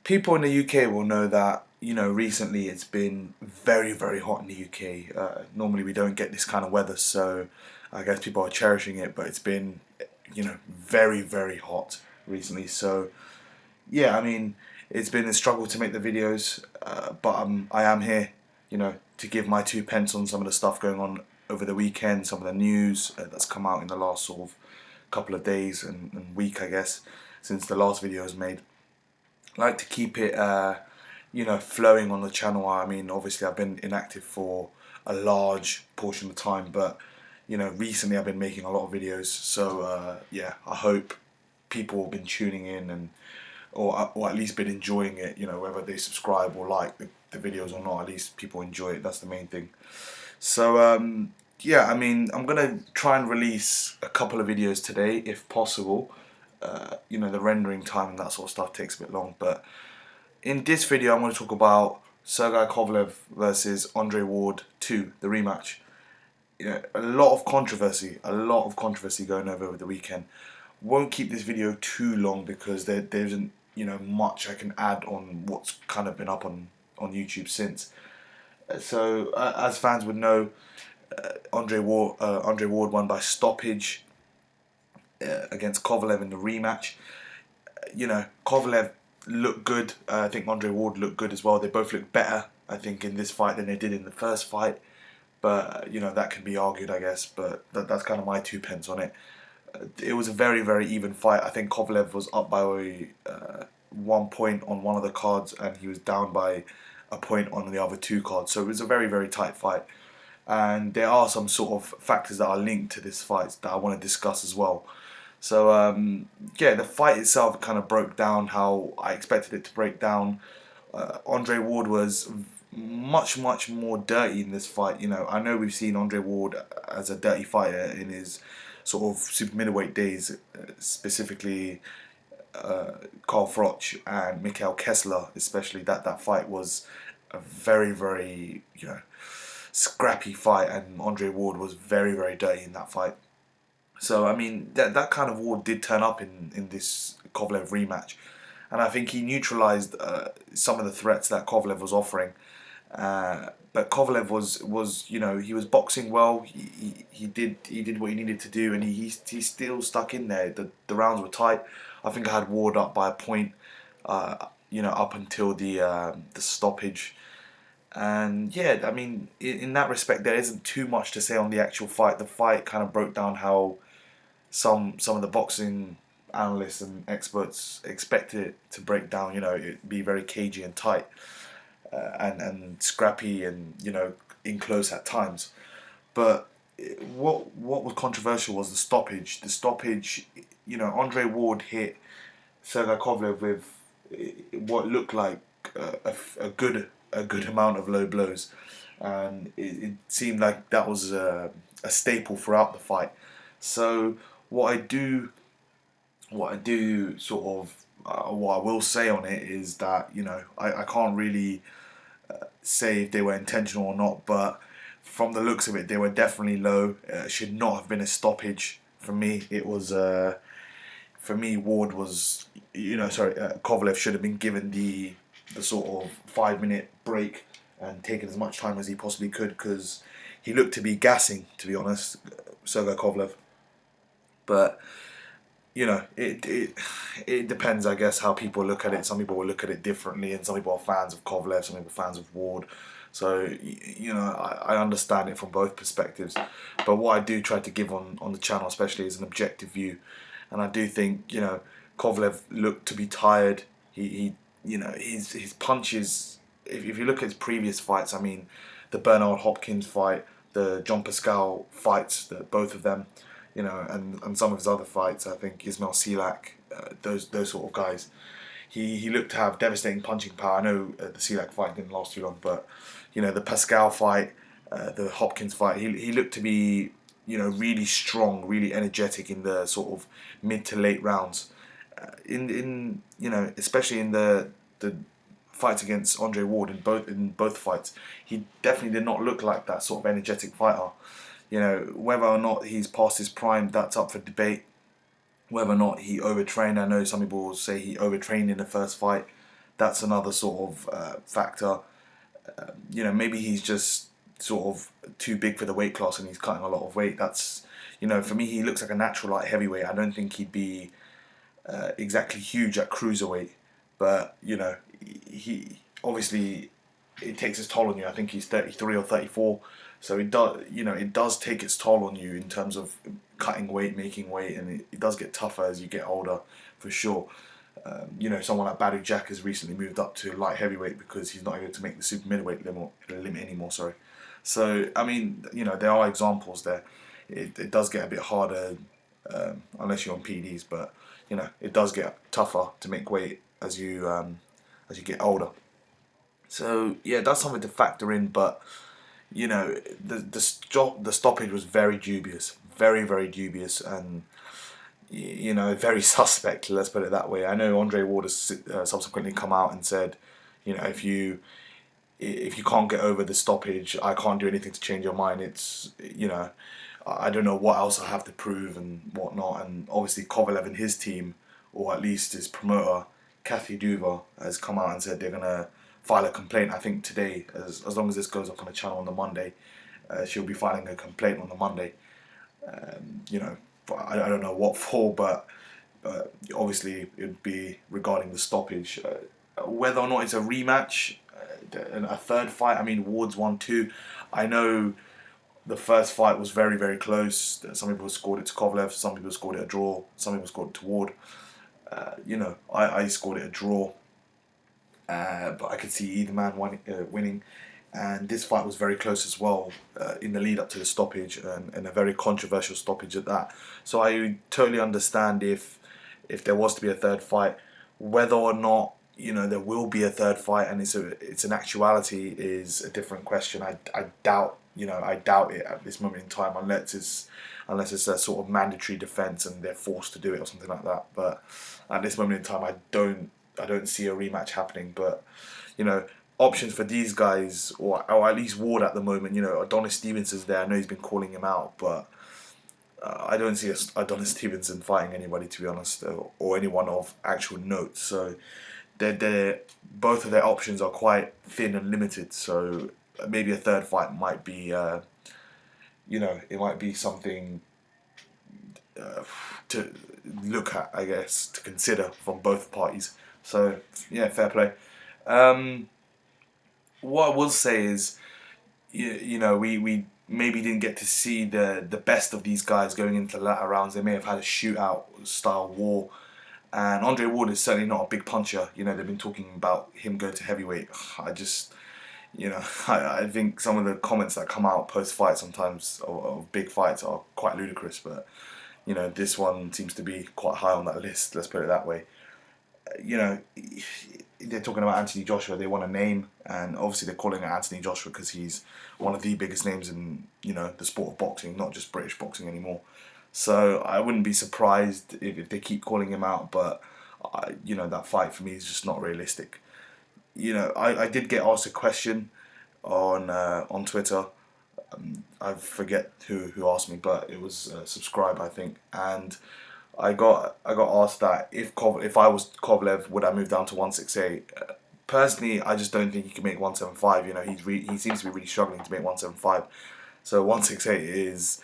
People in the UK will know that, recently it's been very, very hot in the UK. Normally we don't get this kind of weather, so I guess people are cherishing it, but it's been, very, very hot recently. So, yeah, I mean, it's been a struggle to make the videos, but I am here, to give my two pence on some of the stuff going on over the weekend, some of the news that's come out in the last sort of couple of days and week, I guess, since the last video was made. I like to keep it, flowing on the channel. I mean, obviously, I've been inactive for a large portion of the time, but recently I've been making a lot of videos. So yeah, I hope people have been tuning in and or at least been enjoying it. Whether they subscribe or like the videos or not, at least people enjoy it. That's the main thing. So yeah, I mean, I'm gonna try and release a couple of videos today, if possible. The rendering time and that sort of stuff takes a bit long, but in this video I'm going to talk about Sergey Kovalev versus Andre Ward 2, the rematch. A lot of controversy going over the weekend. Won't keep this video too long because there isn't much I can add on what's kind of been up on YouTube since. So as fans would know, Andre Ward won by stoppage against Kovalev in the rematch. Kovalev looked good. I think Andre Ward looked good as well. They both looked better, I think, in this fight than they did in the first fight. But that can be argued, I guess. But that's kind of my two pence on it. It was a very, very even fight. I think Kovalev was up by 1 point on one of the cards, and he was down by a point on the other two cards. So it was a very, very tight fight. And there are some sort of factors that are linked to this fight that I want to discuss as well. So yeah, the fight itself kind of broke down how I expected it to break down. Andre Ward was much, much more dirty in this fight. I know we've seen Andre Ward as a dirty fighter in his sort of super middleweight days, specifically Carl Froch and Mikhail Kessler, especially. That fight was a very, very scrappy fight, and Andre Ward was very, very dirty in that fight. So I mean that kind of Ward did turn up in this Kovalev rematch, and I think he neutralised some of the threats that Kovalev was offering. But Kovalev was he was boxing well. He did what he needed to do, and he still stuck in there. The rounds were tight. I think I had Ward up by a point, up until the stoppage. And yeah, I mean, in that respect, there isn't too much to say on the actual fight. The fight kind of broke down how some of the boxing analysts and experts expected it to break down. It'd be very cagey and tight, and scrappy, and in close at times. But what was controversial was the stoppage. The stoppage, Andre Ward hit Sergey Kovalev with what looked like a good amount of low blows, and it seemed like that was a staple throughout the fight. So what I do sort of what I will say on it is that I can't really say if they were intentional or not, but from the looks of it, they were definitely low. Should not have been a stoppage. For me, it was. For me, Ward was, Kovalev should have been given the sort of 5 minute break and taken as much time as he possibly could, because he looked to be gassing, to be honest, Sergey Kovalev. But it depends, I guess, how people look at it. Some people will look at it differently, and some people are fans of Kovalev, some people are fans of Ward. So I understand it from both perspectives. But what I do try to give on the channel, especially, is an objective view. And I do think Kovalev looked to be tired. His punches. If you look at his previous fights, I mean, the Bernard Hopkins fight, the John Pascal fights, both of them, and some of his other fights, I think Ismail Silak, those sort of guys, he looked to have devastating punching power. I know the Silak fight didn't last too long, but the Pascal fight, the Hopkins fight, he looked to be really strong, really energetic in the sort of mid to late rounds. Especially in the fights against Andre Ward, in both fights, he definitely did not look like that sort of energetic fighter. Whether or not he's past his prime, that's up for debate. Whether or not he overtrained, I know some people will say he overtrained in the first fight. that's another sort of factor. Maybe he's just sort of too big for the weight class and he's cutting a lot of weight. That's, for me, he looks like a natural light heavyweight. I don't think he'd be exactly huge at cruiserweight, but he obviously, it takes its toll on you. I think he's 33 or 34, so it does take its toll on you in terms of cutting weight, making weight, and it does get tougher as you get older, for sure. Someone like Badu Jack has recently moved up to light heavyweight because he's not able to make the super middleweight limit anymore. Sorry. So I mean, there are examples there. It does get a bit harder unless you're on PDs, but it does get tougher to make weight as you get older. So yeah, that's something to factor in. But the stoppage was very dubious, very very dubious, and very suspect. Let's put it that way. I know Andre Ward has subsequently come out and said, if you can't get over the stoppage, I can't do anything to change your mind. It's I don't know what else I have to prove and whatnot. And obviously Kovalev and his team, or at least his promoter, Kathy Duva, has come out and said they're gonna file a complaint. I think today, as long as this goes up on the channel on the Monday, she'll be filing a complaint on the Monday. I don't know what for, but obviously it would be regarding the stoppage. Whether or not it's a rematch, a third fight. I mean, Ward's won 2. I know the first fight was very, very close. Some people scored it to Kovalev, some people scored it a draw, some people scored it to Ward. I scored it a draw, but I could see either man winning. And this fight was very close as well in the lead up to the stoppage, and a very controversial stoppage at that. So I totally understand if there was to be a third fight. Whether or not there will be a third fight and it's an actuality is a different question. I doubt it at this moment in time, unless it's a sort of mandatory defence and they're forced to do it or something like that. But at this moment in time, I don't see a rematch happening. But options for these guys, or at least Ward at the moment. Adonis Stevenson's there. I know he's been calling him out, but I don't see Adonis Stevenson fighting anybody, to be honest, or anyone of actual note. So both of their options are quite thin and limited. So maybe a third fight might be, it might be something to look at, I guess, to consider from both parties. So yeah, fair play. What I will say is, we maybe didn't get to see the best of these guys going into the latter rounds. They may have had a shootout style war. And Andre Ward is certainly not a big puncher. They've been talking about him going to heavyweight. I just, I think some of the comments that come out post-fight sometimes of big fights are quite ludicrous. But, this one seems to be quite high on that list, let's put it that way. They're talking about Anthony Joshua. They want a name, and obviously they're calling it Anthony Joshua because he's one of the biggest names in the sport of boxing, not just British boxing anymore. So I wouldn't be surprised if they keep calling him out, but that fight for me is just not realistic. I did get asked a question on Twitter. I forget who asked me, but it was subscribe, I think, and I got asked that if I was Kovalev, would I move down to 168? Personally, I just don't think he can make 175. He seems to be really struggling to make 175. So 168 is,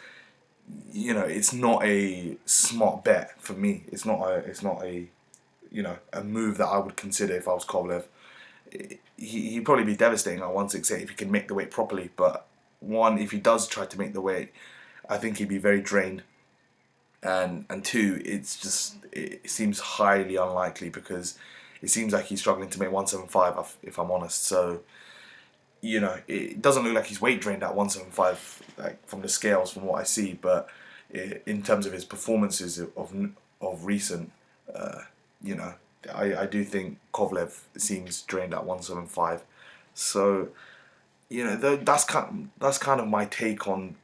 it's not a smart bet for me. It's not a a move that I would consider if I was Kovalev. He'd probably be devastating at 168 if he can make the weight properly. But one, if he does try to make the weight, I think he'd be very drained. And two, it seems highly unlikely because it seems like he's struggling to make 175, if I'm honest. So, it doesn't look like he's weight drained at 175, like from the scales, from what I see. But in terms of his performances of recent, I do think Kovalev seems drained at 175. So, that's kind of my take on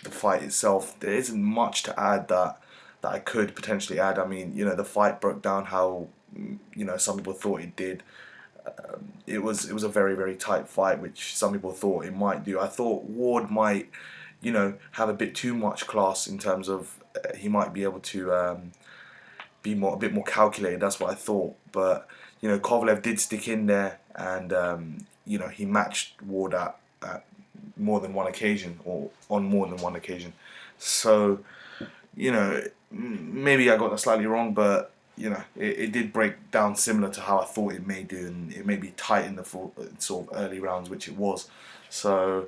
the fight itself. There isn't much to add that I could potentially add. I mean, the fight broke down how some people thought it did. It was a very, very tight fight, which some people thought it might do. I thought Ward might have a bit too much class in terms of he might be able to be a bit more calculated. That's what I thought. But Kovalev did stick in there, and he matched Ward at more than one occasion, or on more than one occasion. So maybe I got that slightly wrong, but it did break down similar to how I thought it may do, and it may be tight in the sort of early rounds, which it was. So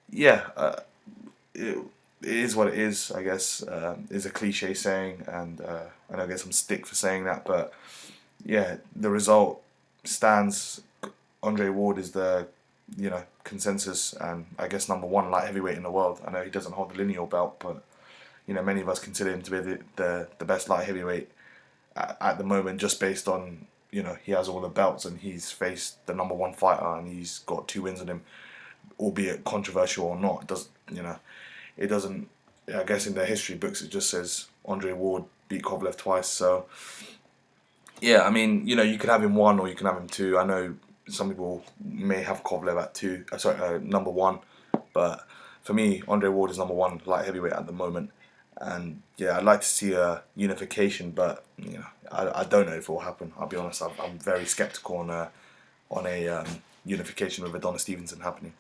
yeah, it is what it is, I guess. Is a cliche saying, and I get some stick for saying that, but yeah, the result stands. Andre Ward is the consensus, and I guess number one light heavyweight in the world. I know he doesn't hold the lineal belt, but many of us consider him to be the best light heavyweight at the moment, just based on he has all the belts and he's faced the number one fighter and he's got 2 wins on him, albeit controversial or not. It doesn't. I guess in the history books it just says Andre Ward beat Kovalev twice. So yeah, I mean you could have him 1 or you can have him 2. I know some people may have Kovalev at 2. Number 1, but for me Andre Ward is number 1 light heavyweight at the moment. And yeah, I'd like to see a unification, but I don't know if it will happen. I'll be honest. I'm very skeptical on a unification with Adonis Stevenson happening.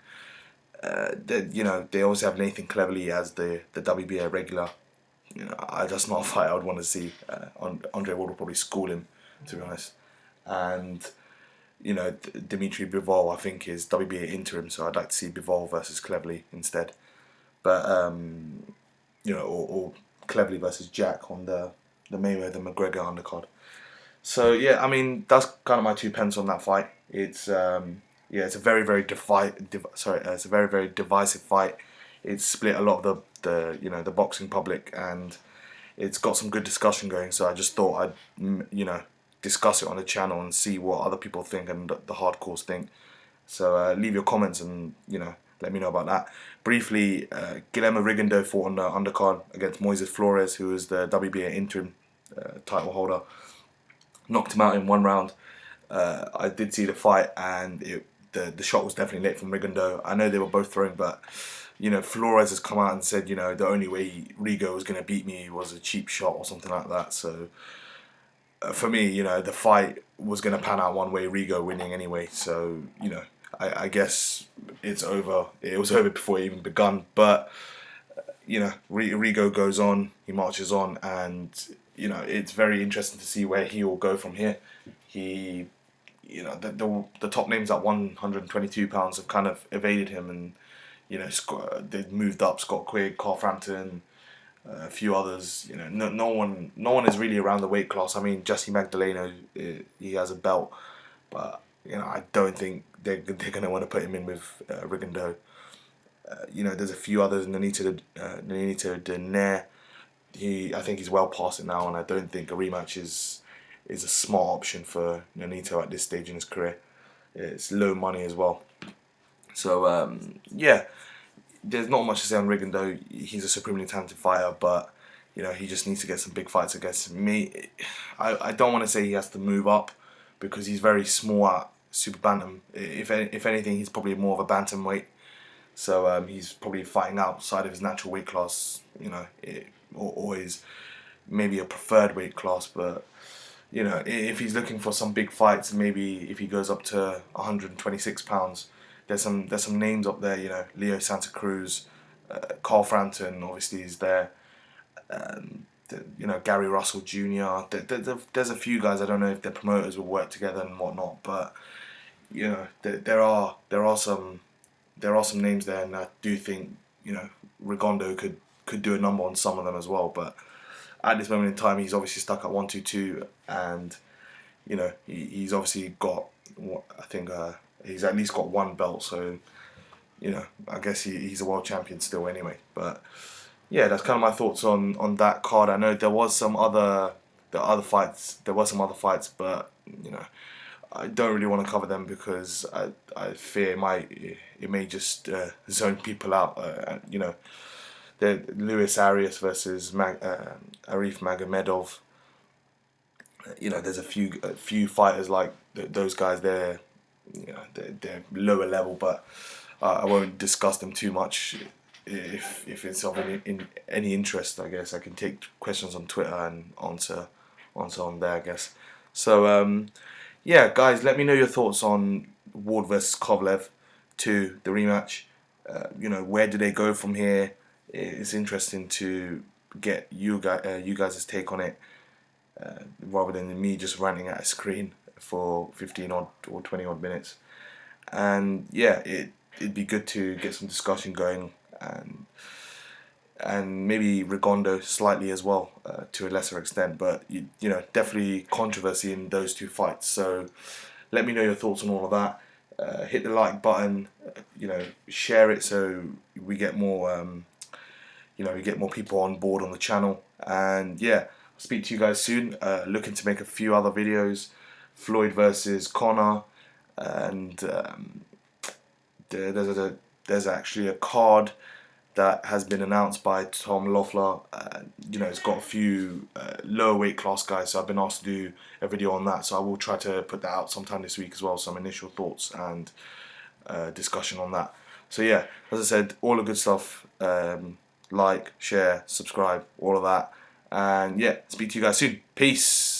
They also have Nathan Cleverly as the WBA regular. That's not a fight I would want to see. Andre Ward will probably school him, to be honest. And Dmitry Bivol I think is WBA interim, so I'd like to see Bivol versus Cleverly instead. But or Cleverly versus Jack on the Mayweather McGregor undercard. So yeah, I mean that's kind of my 2 pence on that fight. It's it's a very very it's a very very divisive fight. It's split a lot of the boxing public, and it's got some good discussion going. So I just thought I'd discuss it on the channel and see what other people think and the hardcores think. So leave your comments and let me know about that. Briefly, Guillermo Rigondeaux fought on the undercard against Moises Flores, who is the WBA interim title holder. Knocked him out in 1 round. I did see the fight, and the shot was definitely late from Rigondeaux. I know they were both throwing, but Flores has come out and said the only way Rigo was going to beat me was a cheap shot or something like that. So for me, the fight was going to pan out one way, Rigo winning anyway. So I guess it's over. It was over before it even begun. But Rigo goes on, he marches on, and it's very interesting to see where he will go from here. He, the top names at 122 pounds have kind of evaded him, and they've moved up. Scott Quigg, Carl Frampton, a few others. No one is really around the weight class. I mean, Jesse Magdaleno, he has a belt, but I don't think they're going to want to put him in with Rigondeaux. There's a few others. Nonito Donaire, I think he's well past it now, and I don't think a rematch is a smart option for Nonito at this stage in his career. It's low money as well. So yeah, there's not much to say on Rigondeaux. He's a supremely talented fighter, but he just needs to get some big fights against me. I don't want to say he has to move up, because he's very small at super bantam. If anything, he's probably more of a bantamweight. So he's probably fighting outside of his natural weight class, or his maybe a preferred weight class. But if he's looking for some big fights, maybe if he goes up to 126 pounds, there's some names up there. Leo Santa Cruz, Carl Frampton, obviously is there. Gary Russell Jr. There's a few guys. I don't know if their promoters will work together and whatnot, but there are some names there, and I do think Rigondeaux could do a number on some of them as well. But at this moment in time, he's obviously stuck at 122, and he's obviously got he's at least got 1 belt. So I guess he's a world champion still anyway. But yeah, that's kind of my thoughts on that card. I know there were some other fights, but I don't really want to cover them because I fear it may just zone people out. The Luis Arias versus Arif Magomedov. There's a few fighters like those guys. They're lower level, but I won't discuss them too much. If it's of any interest, I guess I can take questions on Twitter and answer on there, I guess. So yeah, guys, let me know your thoughts on Ward versus Kovalev 2, the rematch. Where do they go from here? It's interesting to get you guys' take on it, rather than me just ranting at a screen for 15 odd or 20 odd minutes. And yeah, it'd be good to get some discussion going, and maybe Rigondo slightly as well, to a lesser extent, but definitely controversy in those two fights. So let me know your thoughts on all of that. Hit the like button, share it so we get more, people on board on the channel. And yeah, I'll speak to you guys soon. Looking to make a few other videos, Floyd versus Connor, and there's actually a card that has been announced by Tom Loeffler. It's got a few lower weight class guys, so I've been asked to do a video on that. So I will try to put that out sometime this week as well, some initial thoughts and discussion on that. So yeah, as I said, all the good stuff. Like, share, subscribe, all of that. And yeah, speak to you guys soon. Peace.